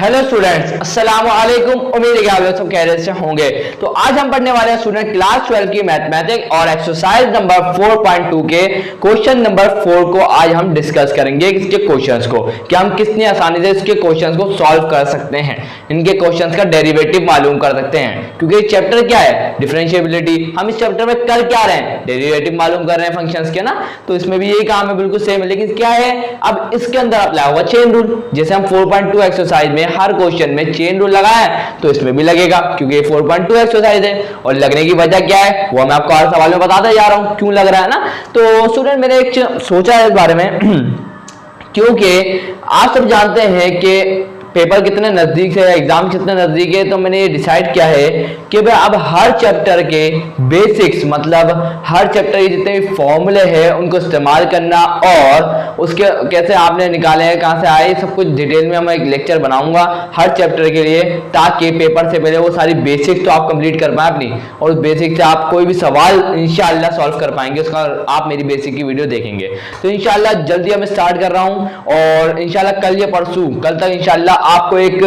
Hello students, अस्सलाम वालेकुम। उम्मीद है कि आप लोग सब खैरियत से होंगे। तो आज हम पढ़ने वाले हैं स्टूडेंट क्लास 12 की मैथमेटिक्स और एक्सरसाइज नंबर 4.2 के क्वेश्चन नंबर 4 को आज हम डिस्कस करेंगे। इसके क्वेश्चंस को कि हम कितनी आसानी से इसके क्वेश्चंस को सॉल्व कर सकते हैं, इनके क्वेश्चंस का डेरिवेटिव मालूम कर सकते हैं। क्योंकि चैप्टर क्या है? डिफरेंशिएबिलिटी। हम इस चैप्टर में कर क्या रहे हैं? डेरिवेटिव मालूम कर रहे हैं फंक्शंस के ना। तो इसमें भी यही काम है, बिल्कुल सेम है। लेकिन क्या है, अब इसके अंदर अप्लाई होगा चेन रूल। जैसे हम 4.2 एक्सरसाइज में हर क्वेश्चन में चेन रूल लगाया है, तो इसमें भी लगेगा, क्योंकि 4.2 एक्सरसाइज है। और लगने की वजह क्या है वो मैं आपको हर सवाल में बताता जा रहा हूं क्यों लग रहा है ना। तो स्टूडेंट मैंने एक सोचा है इस बारे में क्योंकि आप सब जानते हैं कि पेपर कितने नजदीक है, एग्जाम कितने नजदीक है। तो मैंने ये डिसाइड किया है कि भाई अब हर चैप्टर के बेसिक्स, मतलब हर चैप्टर के जितने भी फॉर्मूले हैं उनको इस्तेमाल करना और उसके कैसे आपने निकाले हैं, कहाँ से आए, सब कुछ डिटेल में मैं एक लेक्चर बनाऊंगा हर चैप्टर के लिए, ताकि पेपर से पहले वो सारी बेसिक्स तो आप कंप्लीट कर पाए अपनी, और उस बेसिक से आप कोई भी सवाल इंशाल्लाह सॉल्व कर पाएंगे। उसका आप मेरी बेसिक की वीडियो देखेंगे। तो इंशाल्लाह जल्दी मैं स्टार्ट कर रहा हूँ और इंशाल्लाह कल या परसों, कल तक इंशाल्लाह आपको एक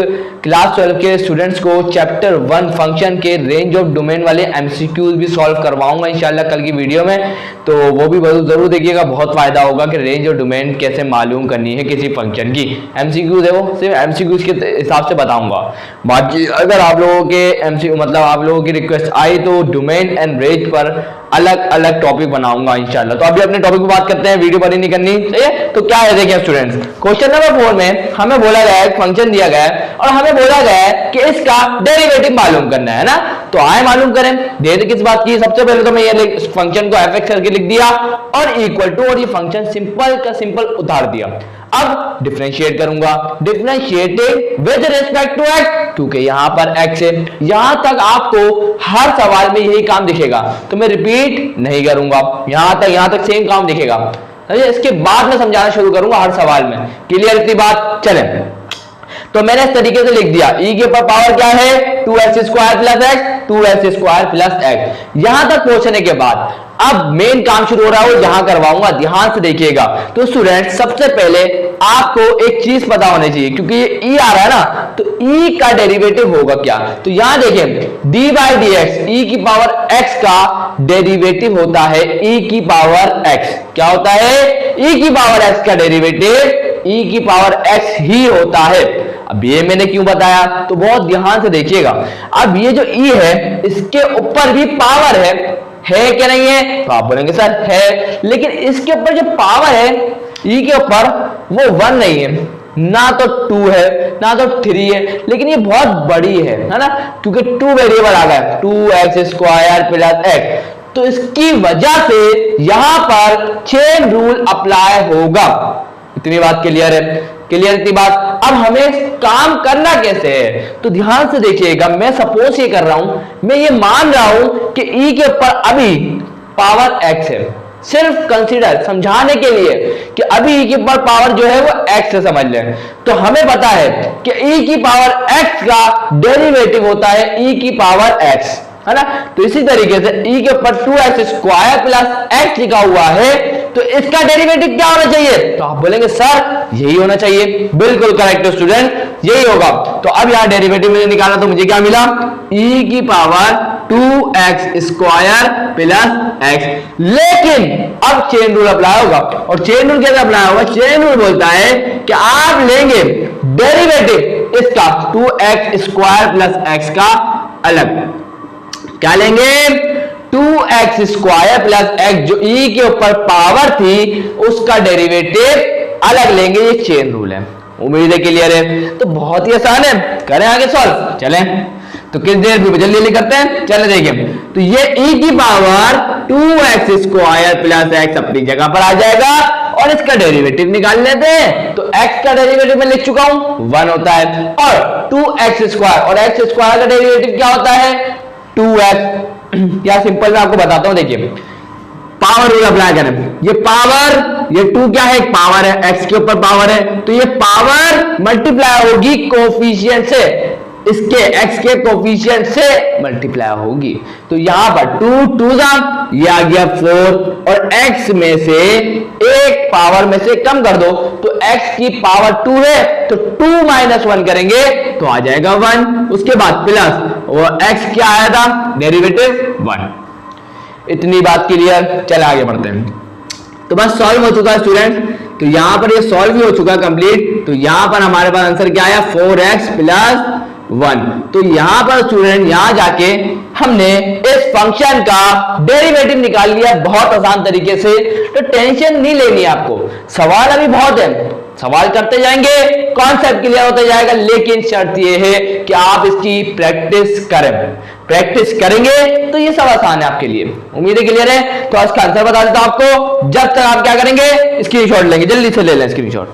क्लास 12 के स्टूडेंट्स को चैप्टर 1 फंक्शन के रेंज ऑफ डोमेन वाले एमसीक्यूज भी सॉल्व करवाऊंगा इंशाल्लाह कल की वीडियो में। तो वो भी जरूर देखिएगा, बहुत फायदा होगा कि रेंज ऑफ डोमेन कैसे मालूम करनी है किसी फंक्शन की। एमसीक्यूज है वो सिर्फ एमसीक्यूज के हिसाब से बताऊंगा। बाकी अगर आप लोगों के एमसीक्यू मतलब आप लोगों की रिक्वेस्ट आई तो डोमेन एंड रेंज पर अलग अलग टॉपिक बनाऊंगा इंशाल्लाह। तो अभी अपने टॉपिक की बात करते हैं, वीडियो बड़ी नहीं करनी चाहिए। तो क्या है देखिए स्टूडेंट्स, क्वेश्चन नंबर 4 में हमें बोला गया है, फंक्शन दिया गया है और हमें बोला गया है कि इसका डेरिवेटिव मालूम करना है ना। तो आए मालूम करें। देर किस बात की, सबसे पहले तो मैं ये फंक्शन को एफ करके लिख दिया और इक्वल टू, और ये फंक्शन सिंपल का सिंपल उतार दिया। अब डिफरेंशिएट करूंगा, differentiating with respect to x, क्योंकि यहां पर एक्स है। यहां तक आपको हर सवाल में यही काम दिखेगा, तो मैं रिपीट नहीं करूंगा। यहां तक सेम काम दिखेगा। इसके बाद मैं समझाना शुरू करूंगा हर सवाल में। क्लियर इतनी बात? चले तो मैंने इस तरीके से लिख दिया, e के ऊपर पावर क्या है 2x² plus x, 2x² plus x. यहां तक पहुंचने के बाद अब मेन काम शुरू हो रहा है, वो यहां करवाऊंगा, ध्यान से देखिएगा। तो स्टूडेंट सबसे पहले आपको एक चीज पता होनी चाहिए, क्योंकि ये e आ रहा है ना, तो e का डेरिवेटिव होगा क्या। तो यहां देखिए d by D x, e की पावर x का डेरिवेटिव होता है e की पावर x। क्या होता है? e की पावर x का डेरिवेटिव e की पावर x ही होता है। अब ये मैंने क्यों बताया, तो बहुत ध्यान से देखिएगा। अब ये जो e है इसके ऊपर भी पावर है क्या नहीं है? तो आप बोलेंगे सर है, लेकिन इसके ऊपर जो पावर है e के ऊपर वो 1 नहीं है, ना तो 2 है ना तो 3 है, लेकिन ये बहुत बड़ी है ना, क्योंकि 2 वेरिएबल आ गया, 2x² प्लस x। तो इसकी वजह से यहां पर चेन रूल अप्लाई होगा। इतनी बात क्लियर है? क्लियर इतनी बात? अब हमें काम करना कैसे है, तो ध्यान से देखिएगा। मैं सपोज ये कर रहा हूं, मैं ये मान रहा हूं कि e के ऊपर अभी पावर x है, सिर्फ कंसीडर समझाने के लिए कि अभी e की ऊपर पावर जो है वो x से समझ लें। तो हमें पता है कि e की पावर x का डेरिवेटिव होता है e की पावर x, है ना। तो इसी तरीके से e के ऊपर 2x² प्लस x लिखा हुआ है, तो इसका डेरिवेटिव क्या होना चाहिए? तो आप बोलेंगे सर यही होना चाहिए। बिल्कुल करेक्ट स्टूडेंट, यही होगा। तो अब यहां डेरिवेटिव मैंने निकाला तो मुझे क्या मिला? e की पावर 2x² प्लस x। लेकिन अब चेन रूल अप्लाई होगा, और चेन रूल कैसे अप्लाई होगा? चेन रूल बोलता है कि आप लेंगे डेरिवेटिव इसका 2x² प्लस x का अलग। क्या लेंगे? 2x² प्लस x, जो e के ऊपर पावर थी उसका डेरिवेटिव अलग लेंगे। ये चेन रूल है। उम्मीद है क्लियर है? तो बहुत ही आसान है, करें आगे सॉल्व। चलें तो किस देर में जल्दी करते हैं। चले देखिए, तो ये e की पावर 2x² प्लस x अपनी जगह पर आ जाएगा और इसका डेरिवेटिव निकाल लेते हैं। तो x का डेरिवेटिव मैं लिख चुका हूं 1 होता है, और 2x² और x² का डेरिवेटिव क्या होता है? 2x। क्या सिंपल मैं आपको बताता हूं, देखिए पावर रूल अप्लाई करें। ये पावर, ये 2 क्या है? पावर है, x के ऊपर पावर है, तो ये पावर मल्टीप्लाई होगी कोफिशिएंट से। इसके x के कोफिशिएंट से मल्टीप्लाई होगी। तो यहां पर 2 2 ये आ गया 4 और x में से एक पावर में से कम कर दो तो x की पावर 2 है तो 2 - 1 करेंगे तो आ जाएगा 1। उसके बाद प्लस और x क्या आया था डेरिवेटिव 1। इतनी बात क्लियर। चल आगे बढ़ते हैं। तो बस सॉल्व हो चुका है स्टूडेंट। तो यहां पर ये सॉल्व भी हो चुका कंप्लीट। तो यहां पर हमारे पास आंसर क्या आया 4x + 1। तो यहां पर स्टूडेंट यहां जाके हमने इस फंक्शन का डेरिवेटिव निकाल लिया बहुत आसान तरीके से। तो टेंशन नहीं लेनी है आपको, सवाल अभी बहुत है, सवाल करते जाएंगे, कॉन्सेप्ट क्लियर होता जाएगा, लेकिन शर्त यह है कि आप इसकी प्रैक्टिस करें। प्रैक्टिस करेंगे तो ये सब आसान है आपके लिए। उम्मीद है क्लियर है। तो इसका आंसर बता देता हूं आपको। जब तक आप क्या करेंगे स्क्रीनशॉट लेंगे, जल्दी से ले लें स्क्रीनशॉट।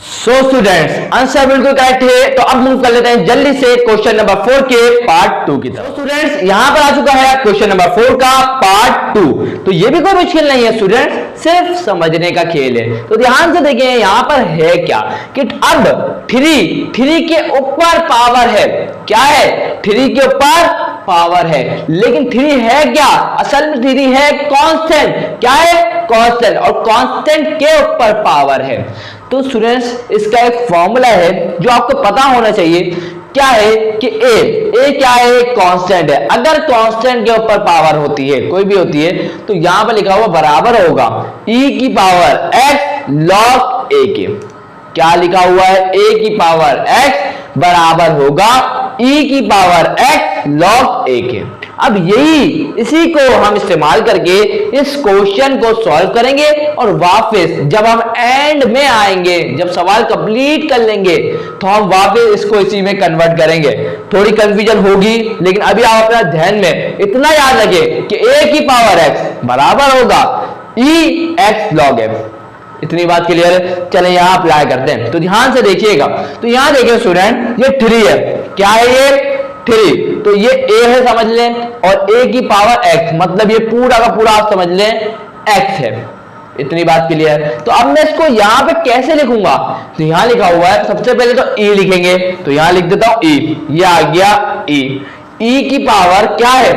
सो स्टूडेंट्स आंसर बिल्कुल करेक्ट है। तो अब मूव कर लेते हैं जल्दी से क्वेश्चन नंबर 4 के पार्ट 2 की तरफ। स्टूडेंट्स यहां पर आ चुका है क्वेश्चन नंबर 4 का पार्ट 2। तो ये भी कोई मुश्किल नहीं है स्टूडेंट्स, सिर्फ समझने का खेल है। तो ध्यान से देखें यहां पर है क्या कि अब 3 के ऊपर पावर है। क्या है 3 के ऊपर पावर है, लेकिन 3 है क्या, असल में 3 है कांस्टेंट। क्या है कांस्टेंट, और कांस्टेंट के ऊपर पावर है। तो स्टूडेंट्स इसका एक फॉर्मूला है जो आपको पता होना चाहिए। क्या है कि ए क्या है कांस्टेंट है। अगर कांस्टेंट के ऊपर पावर होती है कोई भी होती है तो यहां पर लिखा हुआ बराबर होगा e की पावर x log a के। क्या लिखा हुआ है a की पावर x बराबर होगा e की पावर x log a के। अब इसी को हम इस्तेमाल करके इस क्वेश्चन को सॉल्व करेंगे और वापस जब हम एंड में आएंगे, जब सवाल कंप्लीट कर लेंगे तो हम वापस इसको इसी में कन्वर्ट करेंगे। थोड़ी कंफ्यूजन होगी लेकिन अभी आप अपना ध्यान में इतना याद रखें कि a की पावर x बराबर होगा e x log f। इतनी बात क्लियर है। चलें यहां अप्लाई करते हैं। तो ध्यान से देखिएगा। तो यहां देखिए स्टूडेंट ये 3 है। क्या है ये 3। तो ये a है समझ लें और a की पावर x, मतलब ये पूरा का पूरा आप समझ लें x है। इतनी बात क्लियर है। तो अब मैं इसको यहां पे कैसे लिखूंगा, तो यहां लिखा हुआ है सबसे पहले तो e लिखेंगे। तो यहां लिख देता हूं e, ये आ गया e की पावर क्या है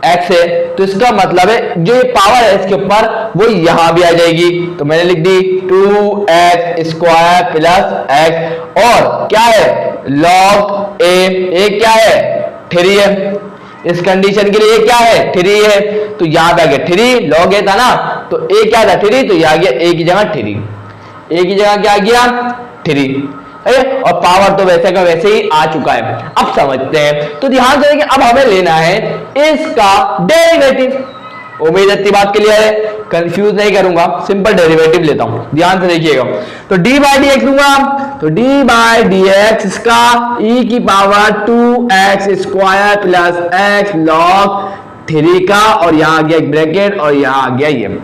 x है। तो इसका मतलब है जो ये पावर है इसके ऊपर वो यहां भी आ जाएगी। तो मैंने लिख दी 2x² + x और क्या है log a क्या है 3 है। इस कंडीशन के लिए क्या है 3 है। तो यहां पे आ गया 3 log a था ना, तो a क्या था 3, तो यह आ गया a की जगह 3, a की जगह क्या आ गया 3 और पावर तो वैसे का वैसे ही आ चुका है। अब समझते हैं। तो ध्यान से देखिए अब हमें लेना है इसका डेरिवेटिव। उम्मीद है इतनी बात क्लियर है, कंफ्यूज नहीं करूंगा, सिंपल डेरिवेटिव लेता हूं। ध्यान से देखिएगा। तो d/dx लूंगा। तो d/dx इसका e की पावर 2x² + x log 3 का और यहां आ गया एक ब्रैकेट और यहां आ गया ये।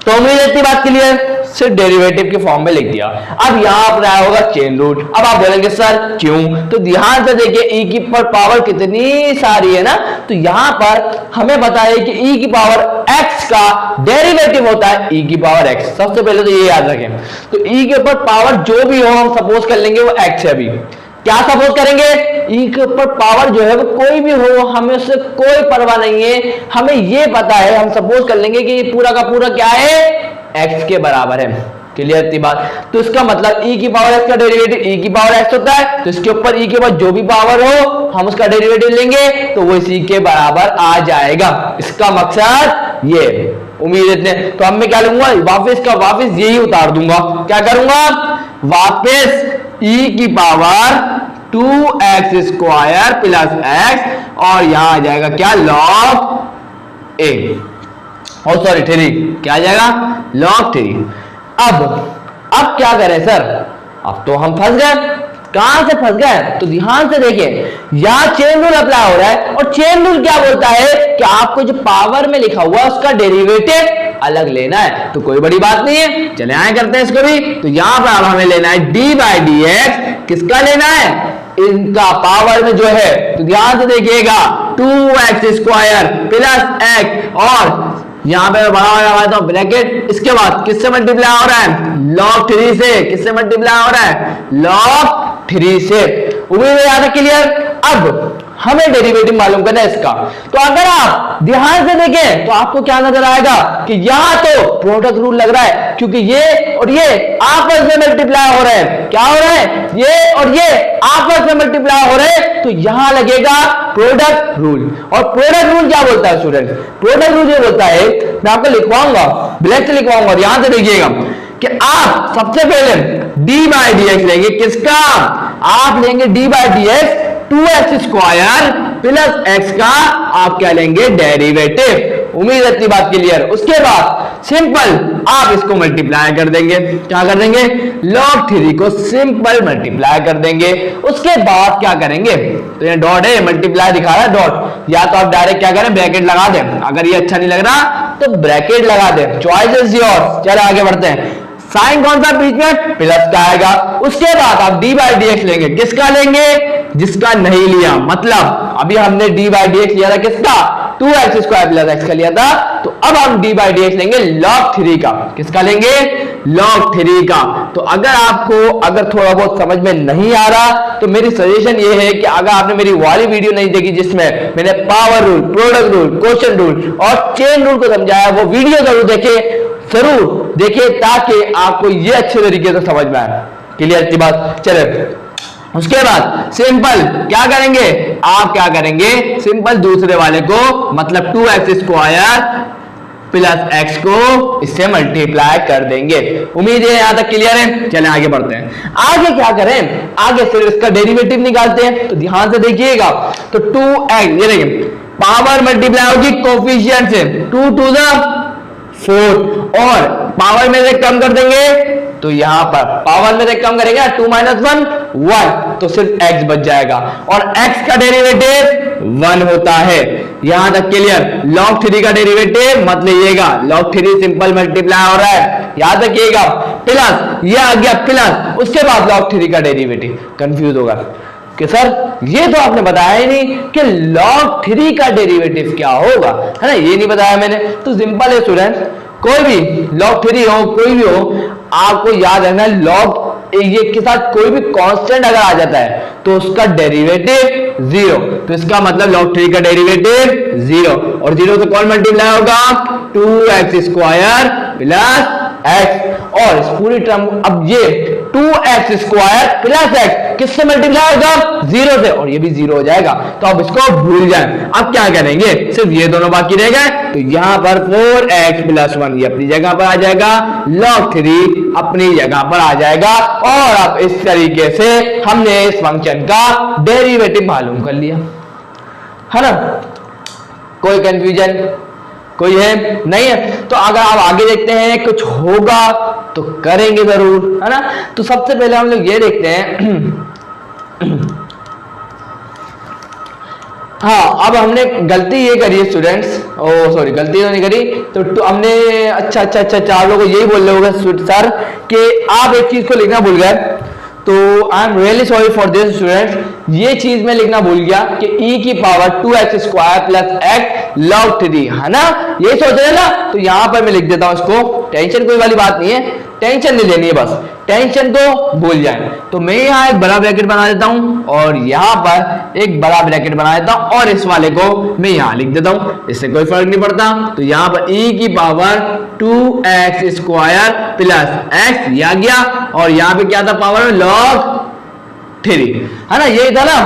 तो उम्मीद है इतनी बात क्लियर, सिर्फ डेरिवेटिव के फॉर्म में लिख दिया। अब यहां पर आया होगा चेन रूट। अब आप बोलेंगे सर क्यों, तो ध्यान से देखिए e की पावर कितनी सारी है ना। तो यहां पर हमें पता है कि e की पावर x का डेरिवेटिव होता है e की पावर x। सबसे पहले तो ये याद रखें। तो e के ऊपर पावर जो भी हो हम सपोज कर लेंगे वो x है। अभी क्या सपोज करेंगे e के ऊपर पावर जो है वो कोई भी हो, हमें उससे कोई परवाह नहीं है। हमें ये पता है, हम सपोज कर लेंगे कि ये पूरा का पूरा क्या है x के बराबर है। क्लियर थी बात। तो इसका मतलब e की पावर x का डेरिवेटिव e की पावर x होता है। तो इसके ऊपर e के बाद जो भी पावर हो हम उसका डेरिवेटिव लेंगे तो वो इसी के बराबर आ जाएगा। इसका मकसद ये। उम्मीद इतने। तो अब मैं क्या लूंगा वापस यही उतार दूंगा। क्या करूंगा वापस e की पावर 2x² + x और यहां आ जाएगा क्या log a और सॉरी 3 क्या आ जाएगा log 3। अब क्या करें सर, अब तो हम फंस गए। कहां से फंस गए, तो ध्यान से देखिए यहां चेन रूल अप्लाई हो रहा है और चेन रूल क्या बोलता है कि आपको जो पावर में लिखा हुआ है उसका डेरिवेटिव अलग लेना है। तो कोई बड़ी बात नहीं है, चले आए करते हैं इसको भी। तो यहां पर अब हमें लेना है d/dx। किसका लेना है इनका पावर में जो है। तो ध्यान से देखिएगा 2x² + x और यहां पे बड़ा लगा तो ब्रैकेट। इसके बाद किससे मल्टीप्लाई हो रहा है log 3 से। किससे मल्टीप्लाई हो रहा है log 3 से। उम्मीद है याद है क्लियर। अब हमें डेरिवेटिव मालूम करना है इसका। तो अगर आप ध्यान से देखें तो आपको क्या नजर आएगा कि यहां तो प्रोडक्ट रूल लग रहा है, क्योंकि ये और ये आपस में मल्टीप्लाई हो रहे हैं। क्या हो रहा है? ये और ये आपस में मल्टीप्लाई हो रहे हैं, तो यहां लगेगा प्रोडक्ट रूल। और प्रोडक्ट रूल क्या बोलता है स्टूडेंट? प्रोडक्ट रूल ये बोलता है, मैं आपको लिखवाऊंगा, ब्लैक से लिखवाऊंगा, और यहां से देखिएगा कि आप सबसे पहले डी बाई डी एक्स लेंगे। किसका? आप लेंगे D by D x 2x square plus x का आप क्या लेंगे? डेरिवेटिव। उम्मीद है इतनी बात क्लियर। उसके बाद सिंपल आप इसको मल्टीप्लाई कर देंगे। क्या कर देंगे? log 3 को सिंपल मल्टीप्लाई कर देंगे। उसके बाद क्या करेंगे? तो ये डॉट है, मल्टीप्लाई दिखा रहा है डॉट, या तो आप डायरेक्ट क्या करें? ब्रैकेट लगा दें। अगर ये अच्छा नहीं लग रहा तो ब्रैकेट लगा दें, चॉइस इज योर्स। चलो आगे बढ़ते हैं। साइन कौन सा बीच में? प्लस का आएगा। उसके बाद आप डी बाई डी एक्स लेंगे। किसका लेंगे? जिसका नहीं लिया, मतलब अभी हमने डी बाई डी एक्स लिया था किसका? 2x स्क्वायर प्लस x का लिया था। तो अब हम डी बाई डी एक्स लेंगे log 3 का। किसका लेंगे? log 3 का। तो अगर थोड़ा बहुत समझ में नहीं आ रहा तो मेरी सजेशन ये है कि अगर आपने मेरी वाली वीडियो नहीं देखी जिसमें मैंने power rule, product rule, quotient rule और चेन रूल को समझाया, वो वीडियो जरूर देखिए ताकि आपको ये अच्छे तरीके से समझ में आए। क्लियर की बात? चले उसके बाद सिंपल क्या करेंगे? आप क्या करेंगे? सिंपल दूसरे वाले को, मतलब 2x स्क्वायर प्लस x को इससे मल्टीप्लाई कर देंगे। उम्मीद है यहां तक क्लियर है। चलें आगे बढ़ते हैं। आगे क्या करें? आगे फिर इसका डेरिवेटिव निकालते हैं। तो ध्यान से देखिएगा, तो 2x, ये देखिए पावर मल्टीप्लाई होगी कोफिशिएंट से, 2 टू द 4, और पावर में से कम कर देंगे तो यहां पर पावर में से कम करेंगे 2 माइनस 1 1, तो सिर्फ x बच जाएगा, और x का डेरिवेटिव 1 होता है। यहां तक क्लियर। log 3 का डेरिवेटिव मत लीजिएगा, log 3 सिंपल मल्टीप्लाई हो रहा है, याद रखिएगा। प्लस ये आ गया प्लस, उसके बाद log 3 का डेरिवेटिव। कंफ्यूज होगा कि सर ये तो आपने बताया ही नहीं कि log 3 का डेरिवेटिव क्या होगा, है ना, ये नहीं बताया मैंने। तो सिंपल है स्टूडेंट, कोई भी log 3 हो, कोई भी हो, आपको याद रखना है log ये के साथ कोई भी कांस्टेंट अगर आ जाता है तो उसका डेरिवेटिव 0। तो इसका मतलब log 3 का डेरिवेटिव 0, और 0 से कौन मल्टीप्लाई होगा? 2x स्क्वायर प्लस x, और इस पूरी टर्म, अब ये 2x स्क्वायर प्लस x किससे मल्टीप्लाई होगा? 0 से, और ये भी 0 हो जाएगा। तो अब इसको भूल जाएं। अब क्या करेंगे? सिर्फ ये दोनों बाकी रह गए, तो यहां पर 4x प्लस 1 ये अपनी जगह पर आ जाएगा, log 3 अपनी जगह पर आ जाएगा, और अब इस तरीके से हमने इस फंक्शन का डेरिवेटिव मालूम कर लिया, है ना। कोई कंफ्यूजन कोई है? नहीं है। तो अगर आप आगे देखते हैं कुछ होगा तो करेंगे जरूर, है ना। तो सबसे पहले हम लोग ये देखते हैं हाँ, अब हमने गलती ये करी है स्टूडेंट्स, सॉरी गलती तो नहीं करी, तो हमने अच्छा आप लोगों को यही बोल रहे होगा सर कि आप एक चीज को लिखना भूल गए। तो I am really sorry for this students, ये चीज मैं लिखना भूल गया कि e की power 2x square plus x log 3, है ना, ये सोच रहे हैं ना। तो यहां पर मैं लिख देता हूं इसको, टेंशन कोई वाली बात नहीं है, टेंशन नहीं लेनी है, बस टेंशन तो भूल जाए। तो मैं यहाँ एक बड़ा ब्रैकेट बना देता हूं, और यहाँ पर एक बड़ा ब्रैकेट बना देता हूं, और इस वाले को मैं यहाँ लिख देता हूं, इससे कोई फर्क नहीं पड़ता। तो यहाँ पर e की power 2x square plus x ये आ गया, और यहाँ पे क्या था पावर में log 3, है ना, यही था ना,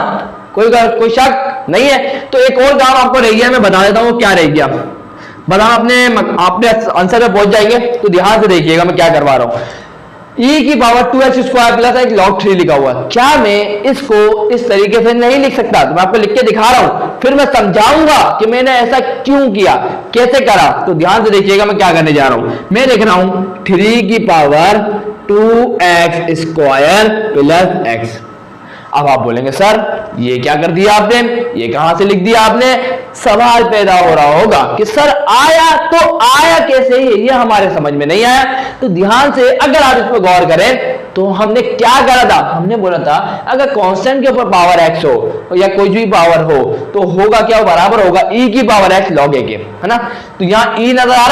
कोई शक नहीं है। तो एक और काम आपको रह गया, मैं बता देता हूँ क्या रह गया, बता आपने आंसर पे पहुंच जाएंगे। तो ध्यान से देखिएगा मैं क्या करवा रहा हूं। e की पावर 2x स्क्वायर प्लस एक log 3 लिखा हुआ है, क्या मैं इसको इस तरीके से नहीं लिख सकता? तो मैं आपको लिख के दिखा रहा हूं, फिर मैं समझाऊंगा कि मैंने ऐसा क्यों किया, कैसे करा। तो ध्यान से देखिएगा मैं क्या करने जा रहा हूं। मैं लिख रहा हूं 3 की power 2x square plus x। अब आप बोलेंगे सर ये क्या कर दिया आपने, ये कहां से लिख दिया आपने? सवाल पैदा हो रहा होगा कि सर आया तो आया कैसे, ये हमारे समझ में नहीं आया। तो ध्यान से अगर आप इस पर गौर करें तो हमने क्या करा था, हमने बोला था अगर कांस्टेंट के ऊपर पावर x हो या कोई भी पावर हो तो होगा क्या, बराबर होगा e की पावर x log a के, है ना। तो यहाँ e नजर आ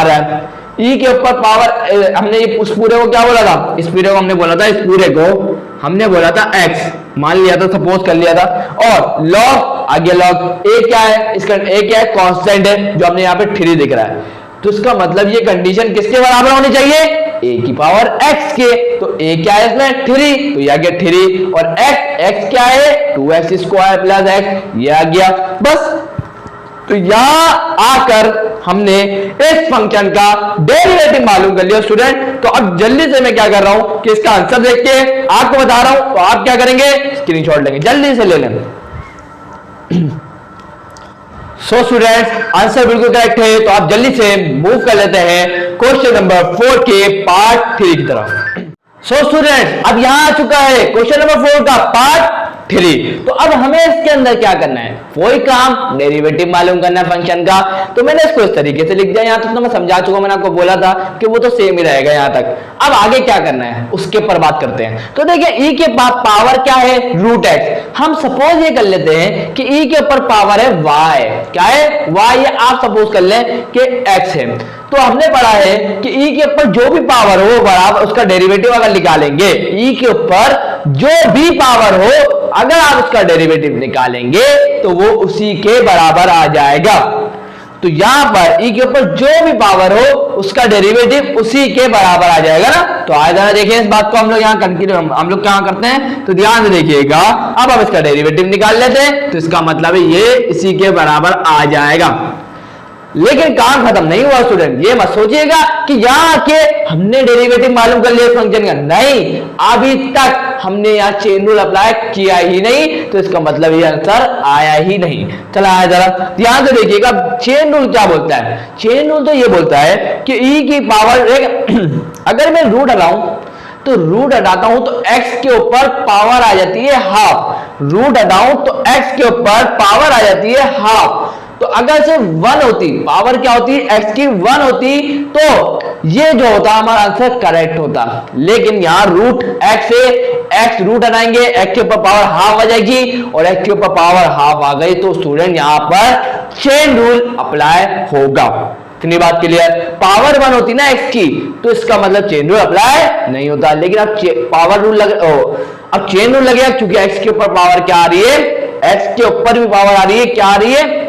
रहा है, ई के ऊपर पावर हमने इस पूरे को क्या बोला था, इस पूरे को हमने बोला था, इस पूरे को हमने बोला था x, मान लिया था, सपोज कर लिया था, और लॉग आगे लॉग ए क्या है, इसका ए क्या है, कांस्टेंट है जो हमने यहाँ पे 3 दिख रहा है। तो इसका मतलब ये कंडीशन किसके बराबर होनी चाहिए, a की पावर x के। तो a क्या है इसमें 3, तो ये आ गया 3, और x क्या है 2x स्क्वायर प्लस x, ये आ गया बस। तो यहां आकर हमने इस फंक्शन का डेरिवेटिव मालूम कर लिया स्टूडेंट। तो अब जल्दी से मैं क्या कर रहा हूं कि इसका आंसर देख के आपको बता रहा हूं, तो आप क्या करेंगे, स्क्रीनशॉट लेंगे, जल्दी से ले लें। सो स्टूडेंट्स आंसर बिल्कुल करेक्ट है, तो आप जल्दी से मूव कर लेते हैं क्वेश्चन नंबर 4 के पार्ट 3 की तरफ। सो स्टूडेंट्स अब यहां आ चुका है क्वेश्चन नंबर 4 का पार्ट 3। तो अब हमें इसके अंदर क्या करना है, वही काम डेरिवेटिव मालूम करना है फंक्शन का। तो मैंने इसको इस तरीके से लिख दिया, यहां तक तो मैं समझा चुका, मैंने आपको बोला था कि वो तो सेम ही रहेगा यहां तक। अब आगे क्या करना है उसके पर बात करते हैं। तो देखिए ई के पावर क्या है, रूट एक्स। हम सपोज ये कर लेते हैं कि ई के ऊपर पावर है वाई, क्या है वाई, ये आप सपोज कर लें कि एक्स है। तो हमने पढ़ा है कि ई के ऊपर जो भी पावर हो बराबर उसका डेरिवेटिव अगर निकालेंगे, ई के ऊपर जो भी पावर हो अगर आप उसका डेरिवेटिव निकालेंगे तो वो उसी के बराबर आ जाएगा। तो यहां पर ई के ऊपर जो भी पावर हो उसका डेरिवेटिव उसी के बराबर आ जाएगा ना। तो आए जरा देखिए इस बात को हम लोग यहाँ कंटिन्यू हम लोग क्या करते हैं, तो ध्यान से देखिएगा। अब हम इसका डेरिवेटिव निकाल लेते हैं, तो इसका मतलब है ये इसी के बराबर आ जाएगा। लेकिन काम खत्म नहीं हुआ स्टूडेंट, ये मत सोचिएगा कि यहां आके हमने डेरिवेटिव मालूम कर लिया फंक्शन का, नहीं, अभी तक हमने यहाँ चेन रूल अप्लाई किया ही नहीं। तो इसका मतलब ये आंसर आया ही नहीं। चला आया जरा ध्यान से देखिएगा, चेन रूल क्या बोलता है। चेन रूल तो ये बोलता है कि ई की पावर अगर मैं रूट हटाऊं तो रूट हटाता हूं तो x के ऊपर पावर आ जाती है हाफ, रूट हटाऊं तो x के ऊपर पावर आ जाती है हाफ। तो अगर से 1 होती, पावर क्या होती है x की 1 होती, तो ये जो होता हमारा आंसर करेक्ट होता। लेकिन यहां रूट x से x रूट हटाएंगे, x के ऊपर पावर हाफ आ जाएगी, और x के ऊपर पावर हाफ आ गई तो स्टूडेंट यहां पर चेन रूल अप्लाई होगा। इतनी बात क्लियर। पावर 1 होती ना x की, तो इसका मतलब चेन रूल अप्लाई नहीं होता। लेकिन अब पावर रूल अब चेन रूल लगेगा, क्योंकि x के ऊपर पावर क्या आ रही है, x के ऊपर भी पावर आ रही है, क्या आ रही है,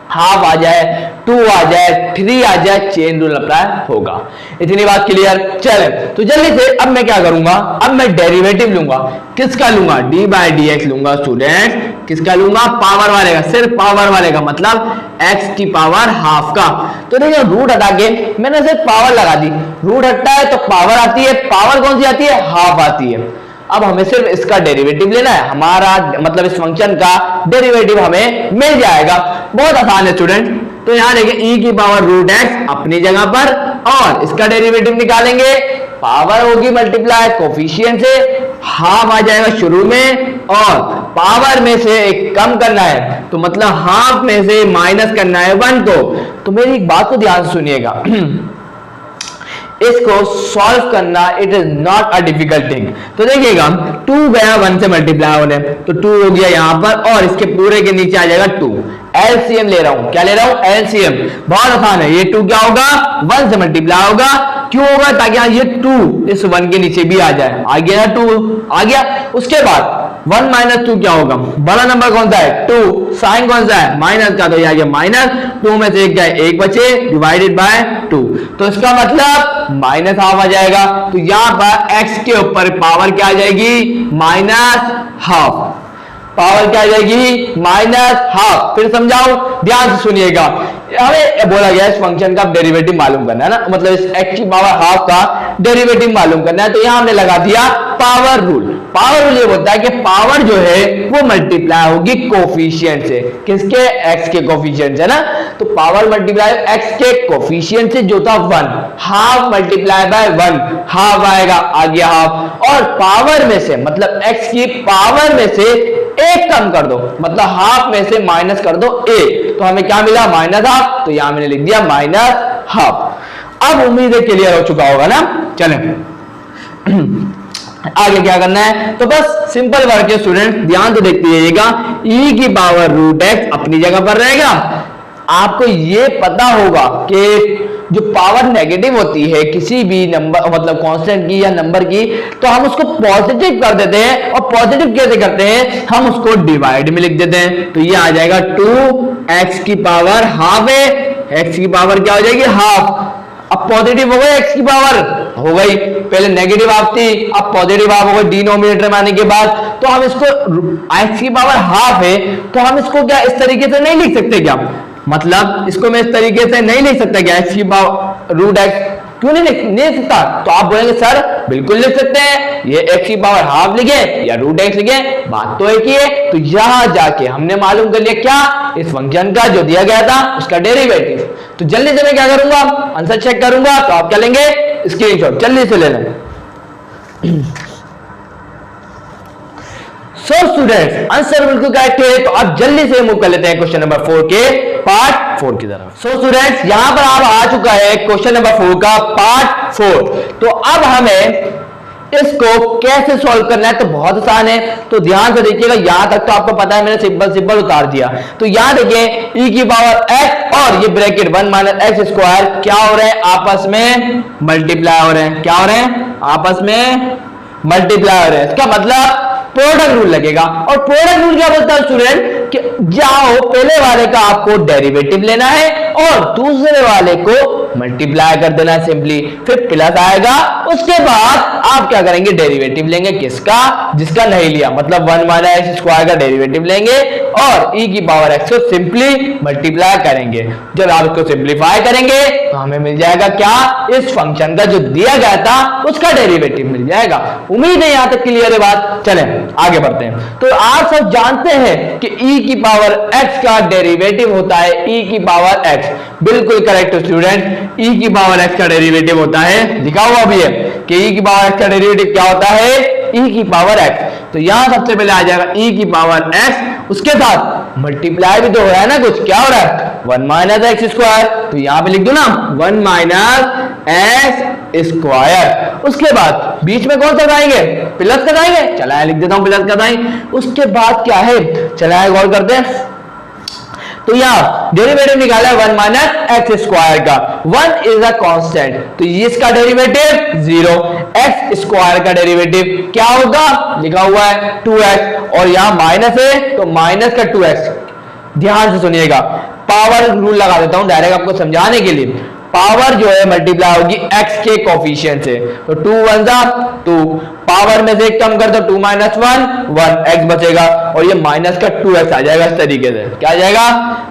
हाफ आ जाए, 2 आ जाए, 3 आ जाए, चेन रूल अप्लाई होगा। इतनी बात क्लियर। चले तो जल्दी से अब मैं क्या करूंगा, अब मैं डेरिवेटिव लूंगा। किसका लूंगा, डी बाई डी एक्स लूंगा स्टूडेंट। किसका लूंगा, पावर वाले का, सिर्फ पावर वाले का, मतलब x की पावर हाफ का। तो देखिए रूट हटा के मैंने सिर्फ पावर लगा दी, रूट हटता है तो पावर आती है, पावर कौन सी आती है, हाफ आती है। अब हमें सिर्फ इसका डेरिवेटिव लेना है, हमारा मतलब इस फंक्शन का डेरिवेटिव हमें मिल जाएगा। बहुत आसान है स्टूडेंट। तो यहां देखिए e की पावर रूट एक्स अपनी जगह पर, और इसका डेरिवेटिव निकालेंगे, पावर होगी मल्टीप्लाई कोफिशिएंट से, हाफ आ जाएगा शुरू में, और पावर में से एक कम करना है, तो मतलब हाफ में से माइनस करना है 1। तो मेरी एक बात को ध्यान से सुनिएगा, इसको सॉल्व करना it is not a difficult thing. तो देखिएगा 2 गया 1 से मल्टीप्लाई होने, तो 2 हो गया यहां पर, और इसके पूरे के नीचे आ जाएगा 2। एलसीएम ले रहा हूं, क्या ले रहा हूं, एलसीएम। बहुत आसान है, ये 2 क्या होगा, 1 से मल्टीप्लाई होगा। क्यों होगा, ताकि ये 2 इस 1 के नीचे भी आ जाए। आ गया ना, 2 आ गया। उसके बाद 1 माइनस 2 क्या होगा, बड़ा नंबर कौन सा है 2, साइन कौन सा है माइनस का, तो ये आ गया माइनस, 2 में से 1 जाए 1 बचे, डिवाइडेड बाय 2। तो इसका मतलब माइनस हाफ आ जाएगा। तो यहां पर x के ऊपर पावर क्या आ जाएगी, माइनस हाफ। पावर क्या आ जाएगी, माइनस हाफ। फिर समझाऊं, ध्यान से सुनिएगा। हमें बोला गया इस फंक्शन का डेरिवेटिव मालूम करना है ना, मतलब इस x की पावर हाफ का डेरिवेटिव मालूम करना है। तो यहां हमने लगा दिया पावर रूल। पावर रूल ये बोलता है कि पावर जो है वो मल्टीप्लाई होगी कोफिशिएंट से, किसके, x के कोफिशिएंट से ना। तो पावर मल्टीप्लाई x के कोफिशिएंट से जो था 1, हाफ मल्टीप्लाई बाय 1, हाफ आएगा, आ गया हाफ। और पावर में से मतलब x की पावर में से 1 कम कर दो, मतलब हाफ में से माइनस कर दो 1, तो हमें क्या मिला, माइनस हाफ। तो यहां मैंने लिख दिया माइनस हाफ। अब उम्मीद है क्लियर हो चुका होगा ना। चलें आगे क्या करना है, तो बस सिंपल वर्क है स्टूडेंट, ध्यान से देखते रहिएगा। e की पावर रूट एक्स अपनी जगह पर रहेगा। आपको ये पता होगा कि जो पावर नेगेटिव होती है किसी भी नंबर मतलब कांस्टेंट की या नंबर की, तो हम उसको पॉजिटिव कर देते हैं। और पॉजिटिव कैसे करते हैं, हम उसको डिवाइड में लिख देते हैं। तो ये आ जाएगा 2x की पावर हाफ है, x की पावर क्या हो जाएगी, हाफ। अब पॉजिटिव हो गई x की पावर हो गई, पहले नेगेटिव हाफ थी, अब पॉजिटिव हाफ हो गई डिनोमिनेटर में आने के बाद। तो हम इसको x की पावर हाफ है, तो हम इसको क्या इस तरीके से नहीं लिख सकते क्या, मतलब इसको मैं इस तरीके से नहीं लिख सकता क्या, x की पावर रूट x, क्यों नहीं लिख सकता। तो आप बोलेंगे सर बिल्कुल लिख सकते हैं, ये x की पावर हाफ लिखे या रूट x लिखे, बात तो एक ही है। तो यहां जाके हमने मालूम कर लिया क्या, इस फंक्शन का जो दिया गया था उसका डेरिवेटिव। तो जल्दी से मैं क्या करूंगा, आंसर चेक करूंगा। तो आप क्या लेंगे, स्क्रीनशॉट जल्दी से ले लें। सो स्टूडेंट्स आंसर बिल्कुल करेक्ट है। तो आप जल्दी से मूव कर लेते हैं क्वेश्चन नंबर 4 के पार्ट 4 की तरफ। सो स्टूडेंट्स यहां पर आप आ चुका है क्वेश्चन नंबर 4 का पार्ट 4। तो अब हमें इसको कैसे सॉल्व करना है, तो बहुत आसान है। तो ध्यान से देखिएगा, यहां तक तो आपको पता है, मैंने सिंपल उतार दिया। तो यहां देखिए e की पावर x और ये ब्रैकेट 1 माइनस एक्स स्क्वायर क्या हो रहे हैं, आपस में मल्टीप्लाई हो रहे हैं। क्या हो रहे हैं, आपस में मल्टीप्लाई हो रहे हैं। इसका मतलब प्रोडक्ट रूल लगेगा। और प्रोडक्ट रूल क्या बोलता है स्टूडेंट, कि जाओ पहले वाले का आपको डेरिवेटिव लेना है और दूसरे वाले को मल्टीप्लाई कर देना है सिंपली, फिर प्लस आएगा, उसके बाद आप क्या करेंगे, डेरिवेटिव लेंगे किसका, जिसका नहीं लिया, मतलब 1 माइनस एक्स स्क्वायर का डेरिवेटिव लेंगे और e की पावर x को सिंपली मल्टीप्लाई करेंगे। जब आप इसको सिंप्लीफाई करेंगे तो हमें मिल जाएगा क्या, इस फंक्शन का जो दिया गया था उसका डेरिवेटिव मिल जाएगा। उम्मीद है यहां तक क्लियर है बात। चलें आगे बढ़ते हैं। तो आप सब जानते हैं कि e की पावर x का डेरिवेटिव होता है e की पावर x, बिल्कुल करेक्ट स्टूडेंट। e की पावर x का डेरिवेटिव होता है, लिखा हुआ भी है कि e की पावर x का डेरिवेटिव क्या होता है, e की पावर x। तो यहां सबसे पहले आ जाएगा e की पावर x, उसके साथ मल्टीप्लाई भी तो हो रहा है ना, कुछ क्या हो रहा है, 1 माइनस एक्स स्क्वायर। तो यहां पे लिख दो ना 1 माइनस एक्स स्क्वायर। उसके बाद बीच में कौन सा लगाएंगे, प्लस लगाएंगे, चला लिख देता हूं प्लस लगाएंगे। उसके बाद क्या है, चला गौर करते हैं। तो यहां डेरिवेटिव निकाला है 1 माइनस एक्स स्क्वायर का, 1 इज अ कांस्टेंट, तो इसका डेरिवेटिव 0, एक्स स्क्वायर का डेरिवेटिव क्या होगा, लिखा हुआ है 2x, और यहां माइनस है तो माइनस का 2x। ध्यान से सुनिएगा, पावर रूल लगा देता हूं डायरेक्ट आपको समझाने के लिए। पावर जो है मल्टीप्लाई होगी x के कोफिशिएंट से, तो 2 1 जा 2, पावर में से एक कम कर दो 2 माइनस 1 1, x बचेगा और ये माइनस का 2x आ जाएगा। इस तरीके से क्या आ जाएगा,